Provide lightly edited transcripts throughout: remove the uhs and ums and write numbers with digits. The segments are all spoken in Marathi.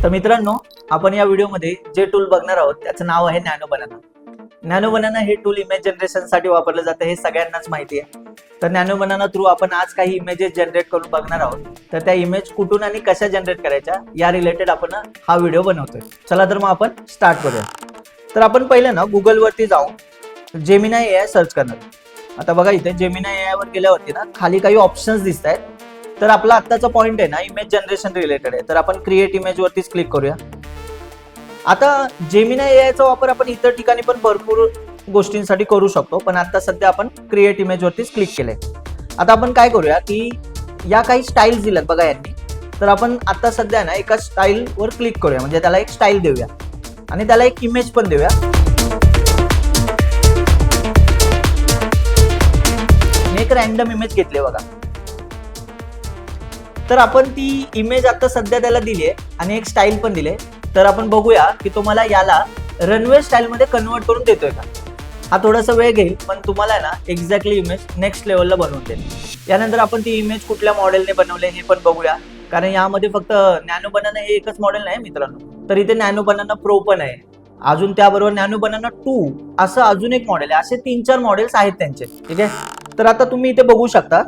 तर मित्रांनो, आपण या व्हिडिओमध्ये जे टूल बघणार आहोत त्याचं नाव आहे नॅनो बनाना. नॅनो बनाना हे टूल इमेज जनरेशनसाठी वापरलं जातं हे सगळ्यांनाच माहिती आहे. तर नॅनो बनाना थ्रू आपण आज काही इमेजेस जनरेट करून बघणार आहोत. तर त्या इमेज कुठून आणि कशा जनरेट करायच्या या रिलेटेड आपण हा व्हिडिओ बनवतोय. चला तर मग आपण स्टार्ट करूया. तर आपण पहिलं ना गुगलवरती जाऊन जेमिनाय AI सर्च करणार. आता बघा इथे जेमिनाय AI वर गेल्यावरती ना खाली काही ऑप्शन्स दिसत आहेत. तर आपला आत्ताचा पॉइंट आहे ना इमेज जनरेशन रिलेटेड आहे. तर आपण क्रिएट इमेज वरतीच क्लिक करूया. आता जेमिनाय AI चा वापर आपण इतर ठिकाणी पण भरपूर गोष्टींसाठी करू शकतो, पण आता सध्या आपण क्रिएट इमेज वरतीच क्लिक केलंय. आता आपण काय करूया की या काही स्टाईल दिल्यात बघा यांनी. तर आपण आता सध्या ना एका स्टाईल वर क्लिक करूया, म्हणजे त्याला एक स्टाईल देऊया आणि त्याला एक इमेज पण देऊया. एक रॅन्डम इमेज घेतली बघा. तर आपण ती इमेज आता सध्या त्याला दिली आहे आणि एक स्टाईल पण दिले. तर आपण बघूया की तो मला याला रनवे स्टाईल मध्ये कन्वर्ट करून देतोय का. हा थोडासा वेळ घेईल, पण तुम्हाला ना एक्झॅक्टली इमेज नेक्स्ट लेवलला बनवून देईल. यानंतर आपण ती इमेज कुठल्या मॉडेलने बनवले हे पण बघूया, कारण यामध्ये फक्त नॅनो बनाना हे एकच मॉडेल नाही मित्रांनो. तर इथे नॅनो बनाना प्रो पण आहे, अजून त्याबरोबर नॅनो बनाना 2 असं अजून एक मॉडेल आहे. असे 3-4 मॉडेल्स आहेत त्यांचे. ठीक आहे. तर आता तुम्ही इथे बघू शकता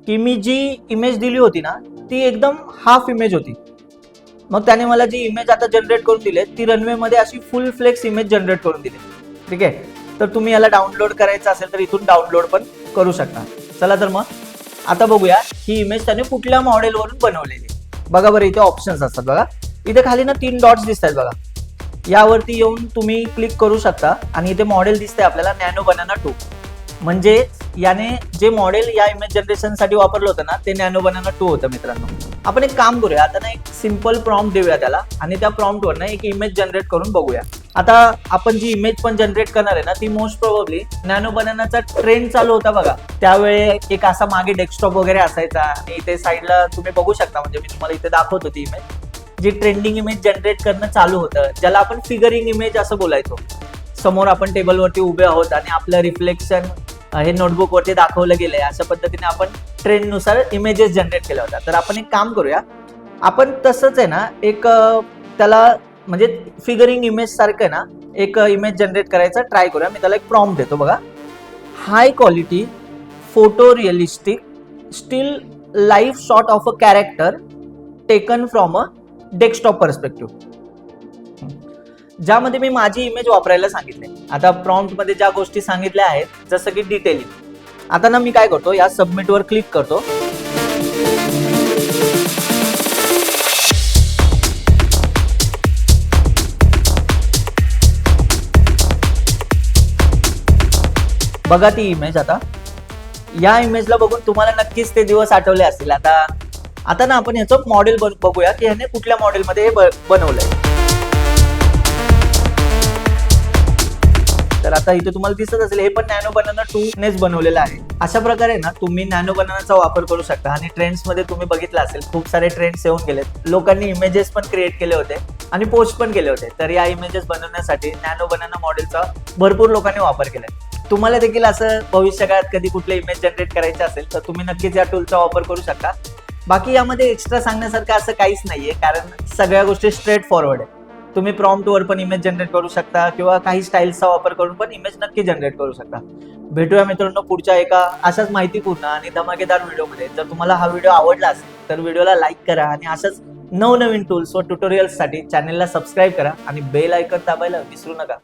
की मी जी इमेज दिली होती ना ती एकदम हाफ इमेज होती. मग त्याने मला जी इमेज आता जनरेट करून दिली ती रनवे मध्ये अशी फुल फ्लेक्स इमेज जनरेट करून दिली. ठीक आहे. तर तुम्ही याला डाउनलोड करायचं असेल तर इथून डाउनलोड पण करू शकता. चला तर मग आता बघूया ही इमेज त्याने कुठल्या मॉडेल वरून बनवलेली. बघा बरं, इथे ऑप्शन्स असतात बघा. इथे खाली ना 3 डॉट्स दिसत आहेत बघा. यावरती येऊन तुम्ही क्लिक करू शकता आणि इथे मॉडेल दिसतंय आपल्याला नॅनो बनाना 2. म्हणजे याने जे मॉडेल या इमेज जनरेशन साठी वापरलं होतं ना ते नॅनो बनाना 2 होतं मित्रांनो. आपण एक काम करूया, आता ना एक सिंपल प्रॉम्प्ट देऊया त्याला आणि त्या प्रॉम्प्ट वर ना एक इमेज जनरेट करून बघूया. आता आपण जी इमेज पण जनरेट करणार आहे ना ती मोस्ट प्रोबेबली नॅनो बनानाचा ट्रेंड चालू होता बघा. त्यावेळी एक असा मागे डेस्कटॉप वगैरे असायचा आणि इथे साईडला तुम्ही बघू शकता, म्हणजे मी तुम्हाला इथे दाखवतो ती इमेज. जी ट्रेंडिंग इमेज जनरेट करणं चालू होतं, ज्याला आपण फिगरिंग इमेज असं बोलायचो. समोर आपण टेबलवरती उभे आहोत आणि आपलं रिफ्लेक्शन हे नोटबुक वरती दाखवलं गेलंय. अशा पद्धतीने आपण ट्रेंड नुसार इमेजेस जनरेट केल्या होत्या. तर आपण एक काम करूया, आपण तसंच आहे ना एक त्याला म्हणजे फिगरिंग इमेज सारखं ना एक इमेज जनरेट करायचा ट्राय करूया. मी त्याला एक प्रॉम्प्ट देतो बघा. High quality photo realistic steel life shot of a character taken from a desktop perspective. ज्यामध्ये मी माझी इमेज वापरायला सांगितले. आता प्रॉम्प्ट मध्ये ज्या गोष्टी सांगितल्या आहेत जसं की डिटेलिंग. आता ना मी काय करतो, या सबमिट वर क्लिक करतो. बघा ती इमेज. आता या इमेजला बघून तुम्हाला नक्कीच ते दिवस आठवले असतील. आता ना आपण ह्याचं मॉडेल बघूया की ह्याने कुठल्या मॉडेलमध्ये हे बनवलंय. तर आता इथे तुम्हाला दिसत असेल हे पण नॅनो बनाना 2 नेच बनवलेलं आहे. अशा प्रकारे ना तुम्ही नॅनो बनानाचा वापर करू शकता. आणि ट्रेंड्स मध्ये तुम्ही बघितलं असेल खूप सारे ट्रेंड्स येऊन गेलेत. लोकांनी इमेजेस पण क्रिएट केले होते आणि पोस्ट पण केले होते. तर या इमेजेस बनवण्यासाठी नॅनो बनाना मॉडेलचा भरपूर लोकांनी वापर केलाय. तुम्हाला देखील असं भविष्यकाळात कधी कुठले इमेज जनरेट करायचे असेल तर तुम्ही नक्कीच या टूलचा वापर करू शकता. बाकी यामध्ये एक्स्ट्रा सांगण्यासारखं असं काहीच नाहीये, कारण सगळ्या गोष्टी स्ट्रेट फॉरवर्ड आहे. तुम्ही प्रॉम्प्ट वर पण इमेज जनरेट करू शकता किंवा काही स्टाईल्सचा वापर करून पण इमेज नक्की जनरेट करू शकता. भेटूया मित्रांनो पुढच्या एका अशाच माहितीपूर्ण आणि धमाकेदार व्हिडिओमध्ये. जर तुम्हाला हा व्हिडिओ आवडला असेल तर व्हिडिओला लाईक करा आणि अशाच नवनवीन टूल्स व ट्युटोरियल्ससाठी चॅनलला सबस्क्राईब करा आणि बेल आयकॉन दाबायला विसरू नका.